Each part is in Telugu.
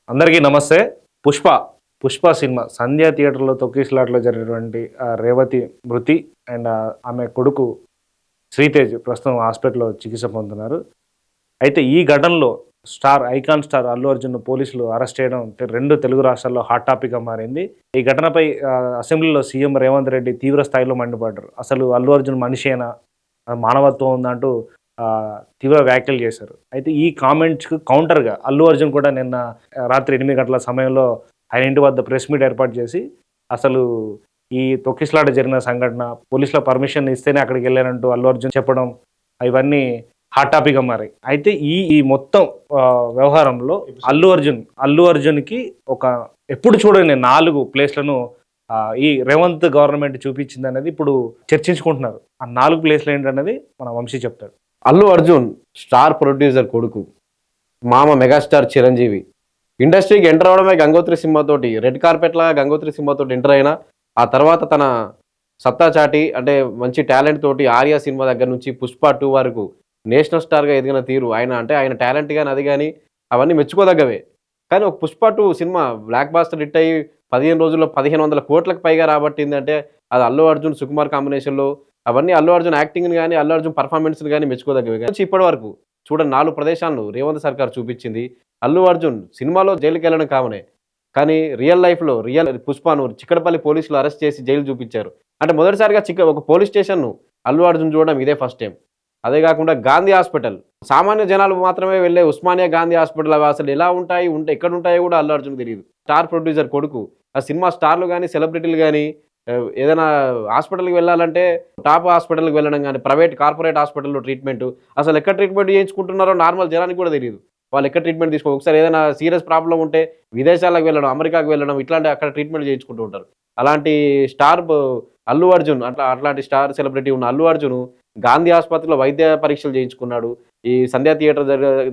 అందరికీ నమస్తే. పుష్ప, పుష్ప సినిమా సంధ్యా థియేటర్‌లో తొక్కిసలాటలో జరిగినటువంటి రేవతి మృతి అండ్ ఆమె కొడుకు శ్రీతేజ్ ప్రస్తుతం హాస్పిటల్‌లో చికిత్స పొందుతున్నారు. అయితే ఈ ఘటనలో ఐకాన్ స్టార్ అల్లు అర్జున్‌ను పోలీసులు అరెస్ట్ చేయడం 2 తెలుగు రాష్ట్రాల్లో హాట్ టాపిక్‌గా మారింది. ఈ ఘటనపై అసెంబ్లీలో సీఎం రేవంత్ రెడ్డి తీవ్ర స్థాయిలో మండిపడ్డారు. అసలు అల్లు అర్జున్ మనిషేనా? మానవత్వం ఉందా? అంటూ తీవ్ర వ్యాఖ్యలు చేశారు. అయితే ఈ కామెంట్స్‌కు కౌంటర్‌గా అల్లు అర్జున్ కూడా నిన్న రాత్రి 8 గంటల సమయంలో ఆయన ఇంటి వద్ద ప్రెస్ మీట్ ఏర్పాటు చేసి అసలు ఈ తొక్కిసలాట జరిగిన సంఘటన పోలీసుల పర్మిషన్ ఇస్తేనే అక్కడికి వెళ్ళానంటూ అల్లు అర్జున్ చెప్పడం ఇవన్నీ హాట్ టాపిక్‌గా మారాయి. అయితే ఈ మొత్తం వ్యవహారంలో అల్లు అర్జున్‌కి ఒక ఎప్పుడు చూడని 4 ప్లేస్‌లను ఈ రేవంత్ గవర్నమెంట్ చూపించిందనేది ఇప్పుడు చర్చించుకుంటున్నారు. ఆ 4 ప్లేస్‌లు ఏంటన్నది మన వంశీ చెప్తాడు. అల్లు అర్జున్ స్టార్ ప్రొడ్యూసర్ కొడుకు, మామ మెగాస్టార్ చిరంజీవి ఇండస్ట్రీకి ఎంటర్ అవడమే గంగోత్రి సినిమాతోటి, రెడ్ కార్పెట్ లాగా గంగోత్రి సినిమాతోటి ఎంటర్ అయినా ఆ తర్వాత తన సత్తా చాటి అంటే మంచి టాలెంట్ తోటి ఆర్య సినిమా దగ్గర నుంచి పుష్ప 2 వరకు నేషనల్ స్టార్గా ఎదిగిన తీరు ఆయన టాలెంట్ కానీ అది కానీ అవన్నీ మెచ్చుకోదగ్గవే. కానీ ఒక Pushpa 2 cinema blockbuster hit అయ్యి 15 రోజుల్లో 1500 కోట్లకు పైగా రాబట్టిందంటే అది అల్లు అర్జున్ సుకుమార్ కాంబినేషన్లో అవన్నీ అల్లు అర్జున్ యాక్టింగ్ని కానీ అల్లు అర్జున్ పర్ఫార్మెన్స్ని కానీ మెచ్చుకోదగ్గవి. కానీ ఇప్పటి వరకు చూడండి 4 ప్రదేశాలను రేవంత్ సర్కార్ చూపించింది. అల్లు అర్జున్ సినిమాలో జైలుకి వెళ్ళడం కామనే, కానీ రియల్ లైఫ్లో పుష్పను చిక్కడపల్లి పోలీసులు అరెస్ట్ చేసి జైలు చూపించారు. అంటే మొదటిసారిగా ఒక పోలీస్ స్టేషన్ను అల్లు అర్జున్ చూడడం ఇదే ఫస్ట్ టైం. అదే కాకుండా గాంధీ హాస్పిటల్, సామాన్య జనాలు మాత్రమే వెళ్ళే ఉస్మానియా గాంధీ హాస్పిటల్ అవి అసలు ఎలా ఉంటాయి ఎక్కడ ఉంటాయో కూడా అల్లు అర్జున్ తెలియదు. స్టార్ ప్రొడ్యూసర్ కొడుకు ఆ సినిమా స్టార్లు కానీ సెలబ్రిటీలు కానీ ఏదైనా హాస్పిటల్కి వెళ్ళాలంటే టాప్ హాస్పిటల్కి వెళ్ళడం కానీ ప్రైవేట్ కార్పొరేట్ హాస్పిటల్లో ట్రీట్మెంట్ అసలు ఎక్కడ ట్రీట్మెంట్ చేయించుకుంటున్నారో నార్మల్ జనానికి కూడా తెలియదు. వాళ్ళు ఎక్కడ ట్రీట్మెంట్ ఒకసారి ఏదైనా సీరియస్ ప్రాబ్లం ఉంటే విదేశాలకు వెళ్ళడం, అమెరికాకు వెళ్ళడం ఇట్లాంటి అక్కడ ట్రీట్మెంట్ చేయించుకుంటూ ఉంటారు. అలాంటి స్టార్ అల్లు అర్జున్ అట్లాంటి స్టార్ సెలబ్రిటీ ఉన్న అల్లు అర్జున్ గాంధీ ఆసుపత్రిలో వైద్య పరీక్షలు చేయించుకున్నాడు. ఈ సంధ్యా థియేటర్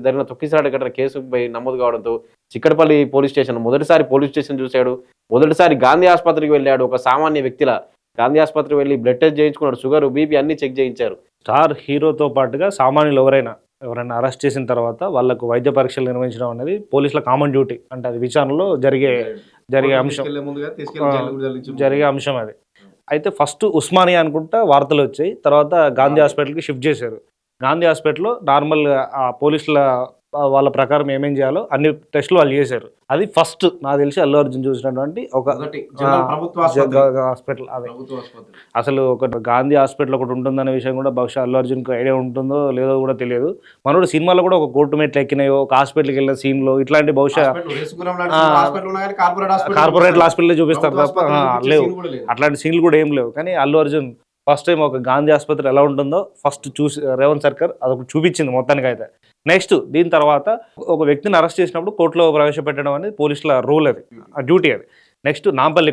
జరిగిన తొక్కిసలాట ఘటన కేసుపై నమోదు కావడంతో చిక్కడపల్లి పోలీస్ స్టేషన్ మొదటిసారి పోలీస్ స్టేషన్ చూశాడు. మొదటిసారి గాంధీ ఆసుపత్రికి వెళ్ళాడు. ఒక సామాన్య వ్యక్తిలా గాంధీ ఆసుపత్రికి వెళ్ళి బ్లడ్ టెస్ట్ చేయించుకున్నాడు. షుగర్, బీపీ అన్ని చెక్ చేయించారు. స్టార్ హీరోతో పాటుగా సామాన్యులు ఎవరైనా అరెస్ట్ చేసిన తర్వాత వాళ్ళకు వైద్య పరీక్షలు నిర్వహించడం అనేది పోలీసుల కామన్ డ్యూటీ. అంటే అది విచారణలో జరిగే అంశం అది. అయితే ఫస్ట్ ఉస్మానియా అనుకుంటా వార్తలు వచ్చాయి. తర్వాత గాంధీ హాస్పిటల్కి షిఫ్ట్ చేశారు. గాంధీ హాస్పిటల్లో నార్మల్ పోలీసుల వాళ్ళ ప్రకారం ఏమేం చేయాలో అన్ని టెస్టులు వాళ్ళు చేశారు. అది ఫస్ట్ నాకు తెలిసి అల్లు అర్జున్ చూసినటువంటి ఒక హాస్పిటల్. అదే అసలు ఒక గాంధీ హాస్పిటల్ ఒకటి ఉంటుందనే విషయం కూడా బహుశా అల్లు అర్జున్కి ఐడియా ఉంటుందో లేదో కూడా తెలియదు. మనోడు సినిమాలో కూడా ఒక కోర్టు మెట్లు ఎక్కినాయో, ఒక హాస్పిటల్కి వెళ్ళిన సీన్లో ఇట్లాంటి బహుశా కార్పొరేట్ హాస్పిటల్ చూపిస్తారు తప్ప లేవు, అట్లాంటి సీన్లు కూడా ఏం లేవు. కానీ అల్లు అర్జున్ ఫస్ట్ టైం ఒక గాంధీ ఆసుపత్రి ఎలా ఉంటుందో ఫస్ట్ చూసి రేవంత్ సర్కార్ అదొకటి చూపించింది మొత్తానికి. అయితే నెక్స్ట్ దీని తర్వాత ఒక వ్యక్తిని అరెస్ట్ చేసినప్పుడు కోర్టులో ప్రవేశపెట్టడం అనేది పోలీసుల రూల్, అది ఆ డ్యూటీ. అది నెక్స్ట్ నాంపల్లి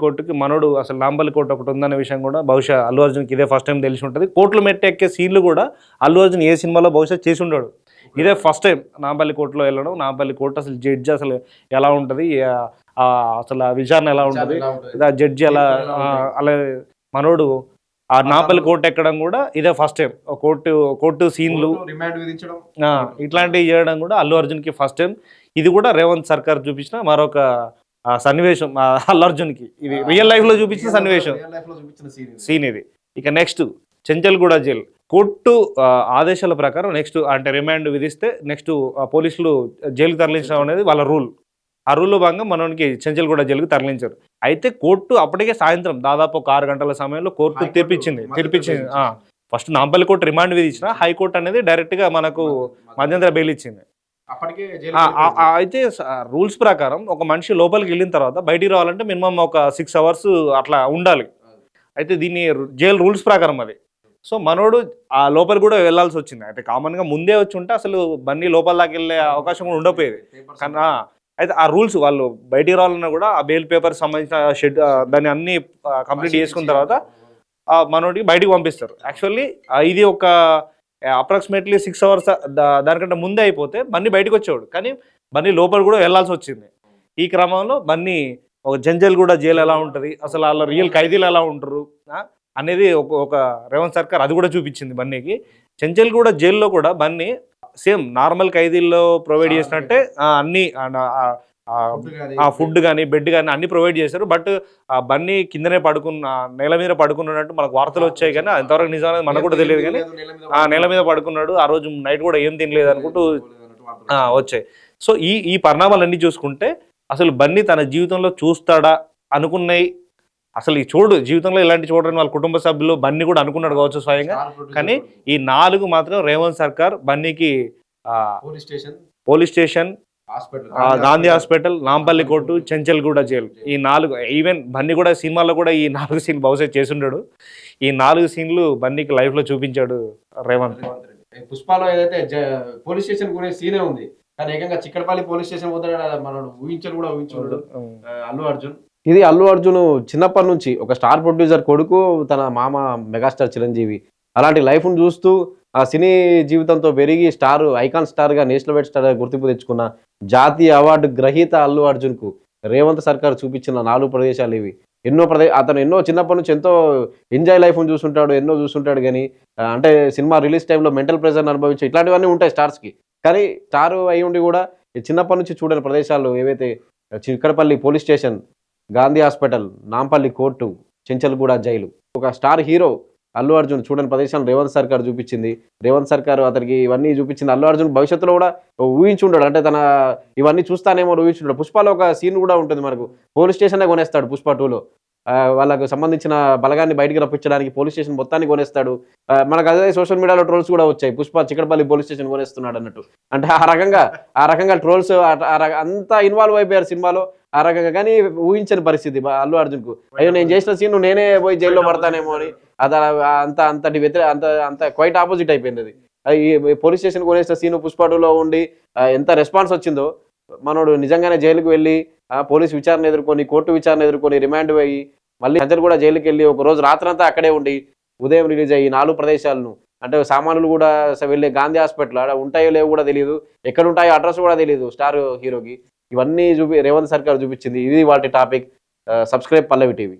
కోర్టుకి మనోడు అసలు నాంపల్లి కోర్టు ఒకటి ఉందనే విషయం కూడా బహుశా అల్లు అర్జున్కి ఇదే ఫస్ట్ టైం తెలిసి ఉంటుంది. కోర్టులో ఎక్కే సీన్లు కూడా అల్లు అర్జున్ ఏ సినిమాలో బహుశా చేసి ఉండడు. ఇదే ఫస్ట్ టైం నాంపల్లి కోర్టులో వెళ్ళడం. నాంపల్లి కోర్టు అసలు జడ్జి అసలు ఎలా ఉంటుంది, అసలు ఆ విచారణ ఎలా ఉంటుంది, జడ్జి ఎలా అలా మనోడు ఆ నాంపల్లి కోర్టు ఎక్కడం కూడా ఇదే ఫస్ట్ టైం. కోర్టు సీన్లు ఇట్లాంటివి చేయడం కూడా అల్లు అర్జున్కి ఫస్ట్ టైం. ఇది కూడా రేవంత్ సర్కార్ చూపించిన మరొక సన్నివేశం అల్లు అర్జున్కి. ఇది రియల్ లైఫ్లో చూపించిన సన్నివేశం సీన్ ఇది. ఇక నెక్స్ట్ చెంచల్గూడ జైలు కోర్టు ఆదేశాల ప్రకారం నెక్స్ట్ అంటే రిమాండ్ విధిస్తే నెక్స్ట్ పోలీసులు జైలుకి తరలించడం అనేది వాళ్ళ రూల్. ఆ రూల్లో భాగంగా మనకి చెంచల్గూడ జైలుకి తరలించారు. అయితే కోర్టు అప్పటికే సాయంత్రం దాదాపు ఒక 6 గంటల సమయంలో కోర్టు తీర్పిచ్చింది. ఫస్ట్ నాంపల్లి కోర్టు రిమాండ్ విధించిన, హైకోర్టు అనేది డైరెక్ట్గా మనకు మధ్యంతర బెయిల్ ఇచ్చింది. అయితే రూల్స్ ప్రకారం ఒక మనిషి లోపలికి వెళ్ళిన తర్వాత బయటికి రావాలంటే మినిమం ఒక 6 hours అట్లా ఉండాలి. అయితే దీన్ని జైలు రూల్స్ ప్రకారం అది. సో మనోడు ఆ లోపలికి కూడా వెళ్లాల్సి వచ్చింది. అయితే కామన్గా ముందే వచ్చి ఉంటే అసలు బండి లోపల దాకా వెళ్ళే అవకాశం కూడా ఉండకపోయేది. కానీ అయితే ఆ రూల్స్ వాళ్ళు బయటికి రావాలన్నా కూడా ఆ బెయిల్ పేపర్ సంబంధించిన దాన్ని అన్ని కంప్లీట్ చేసుకున్న తర్వాత మనోడికి బయటికి పంపిస్తారు. యాక్చువల్లీ ఇది ఒక అప్రాక్సిమేట్లీ 6 hours దానికంటే ముందే అయిపోతే బన్నీ బయటకు వచ్చేవాడు. కానీ బన్నీ లోపల కూడా వెళ్లాల్సి వచ్చింది. ఈ క్రమంలో బన్నీ ఒక చెంచల్గూడ జైలు ఎలా ఉంటుంది, అసలు వాళ్ళ రియల్ ఖైదీలు ఎలా ఉంటారు అనేది ఒక రేవంత్ సర్కార్ అది కూడా చూపించింది బన్నీకి. చెంచల్గూడ జైల్లో కూడా బన్నీ సేమ్ నార్మల్ ఖైదీల్లో ప్రొవైడ్ చేసినట్టే అన్ని ఫుడ్ కానీ బెడ్ కానీ అన్ని ప్రొవైడ్ చేశారు. బట్ ఆ బన్నీ కిందనే నేల మీద పడుకున్నట్టు మనకు వార్తలు వచ్చాయి, కానీ ఎంతవరకు నిజం అనేది మనకు కూడా తెలియదు. కానీ నేల మీద పడుకున్నాడు, ఆ రోజు నైట్ కూడా ఏం తినలేదు అనుకుంటూ వచ్చాయి. సో ఈ పరిణామాలన్నీ చూసుకుంటే అసలు బన్నీ తన జీవితంలో చూస్తాడా అనుకున్నాయి, అసలు ఈ జీవితంలో ఇలాంటి చూడని వాళ్ళ కుటుంబ సభ్యులు బన్నీ కూడా అనుకున్నాడు కావచ్చు స్వయంగా. కానీ ఈ 4 మాత్రం రేవంత్ సర్కార్ బన్నీకి police station, Gandhi hospital, Nampally court, Chanchalguda jail, ఈ 4 ఈవెన్ బన్నీ కూడా సినిమాలో కూడా ఈ 4 సీన్లు బహుశా చేసుంటాడు. ఈ 4 సీన్లు బన్నీకి లైఫ్ లో చూపించాడు రేవంత్. పుష్పలో ఏదైతే పోలీస్ స్టేషన్ గురించి సీనే ఉంది, కానీ ఏకంగా చిక్కడపల్లి పోలీస్ స్టేషన్ పోతాడు మనోడు ఊహించాడు అల్లు అర్జున్. ఇది అల్లు అర్జున్ చిన్నప్పటి నుంచి ఒక స్టార్ ప్రొడ్యూసర్ కొడుకు, తన మామ మెగాస్టార్ చిరంజీవి అలాంటి లైఫ్ను చూస్తూ ఆ సినీ జీవితంతో పెరిగి ఐకాన్ స్టార్గా, నేషనల్ వైడ్ స్టార్గా గుర్తింపు తెచ్చుకున్న జాతీయ అవార్డు గ్రహీత అల్లు అర్జున్కు రేవంత్ సర్కార్ చూపించిన 4 ప్రదేశాలు ఇవి. అతను ఎన్నో చిన్నప్పటి నుంచి ఎంతో ఎంజాయ్ లైఫ్ను చూస్తుంటాడు కానీ అంటే సినిమా రిలీజ్ టైంలో మెంటల్ ప్రెజర్ని అనుభవించి ఇట్లాంటివన్నీ ఉంటాయి స్టార్స్కి. కానీ స్టార్ అయి ఉండి కూడా చిన్నప్పటి నుంచి చూడని ప్రదేశాలు ఏవైతే Chikkadpally police station, Gandhi hospital, Nampally court, Chanchalguda jail, ఒక స్టార్ హీరో అల్లు అర్జున్ చూడని ప్రదేశాలను రేవంత్ సర్కార్ చూపించింది. రేవంత్ సర్కార్ అతనికి ఇవన్నీ చూపించింది. అల్లు అర్జున్ భవిష్యత్తులో కూడా ఊహించుంటాడు, అంటే తన ఇవన్నీ చూస్తానేమో ఊహించుంటాడు. పుష్పలో ఒక సీన్ కూడా ఉంటుంది మనకు, పోలీస్ స్టేషనే కొనేస్తాడు పుష్ప 2లో. వాళ్ళకు సంబంధించిన బలగాన్ని బయటికి రప్పించడానికి పోలీస్ స్టేషన్ మొత్తాన్ని కొనేస్తాడు. మనకు అదే సోషల్ మీడియాలో ట్రోల్స్ కూడా వచ్చాయి, పుష్ప చిక్కడపల్లి పోలీస్ స్టేషన్ కొనేస్తున్నాడు అన్నట్టు. అంటే ఆ రకంగా ట్రోల్స్ అంతా ఇన్వాల్వ్ అయిపోయారు సినిమాలో ఆ రకంగా. కానీ ఊహించని పరిస్థితి అల్లు అర్జున్కు, అయ్యో నేను చేసిన సీన్ నేనే పోయి జైల్లో పడతానేమో అని. అంత క్వైట్ ఆపోజిట్ అయిపోయింది అది. ఈ పోలీస్ స్టేషన్ కొనేసిన సీన్ పుష్ప 2లో ఉండి ఎంత రెస్పాన్స్ వచ్చిందో, మనోడు నిజంగానే జైలుకు వెళ్ళి పోలీస్ విచారణ ఎదుర్కొని, కోర్టు విచారణ ఎదుర్కొని, రిమాండ్ అయ్యి మళ్ళీ కూడా జైలుకి వెళ్ళి ఒక రోజు రాత్రంతా అక్కడే ఉండి ఉదయం రిలీజ్ అయ్యి 4 ప్రదేశాలను, అంటే సామాన్యులు కూడా వెళ్ళే గాంధీ హాస్పిటల్ ఆడ ఉంటాయో లేవో కూడా తెలియదు, ఎక్కడ ఉంటాయో అడ్రస్ కూడా తెలియదు స్టార్ హీరోకి. ఇవన్నీ రేవంత్ సర్కార్ చూపించింది. ఇది వాటి టాపిక్. సబ్స్క్రైబ్ పల్లవి టీవీ.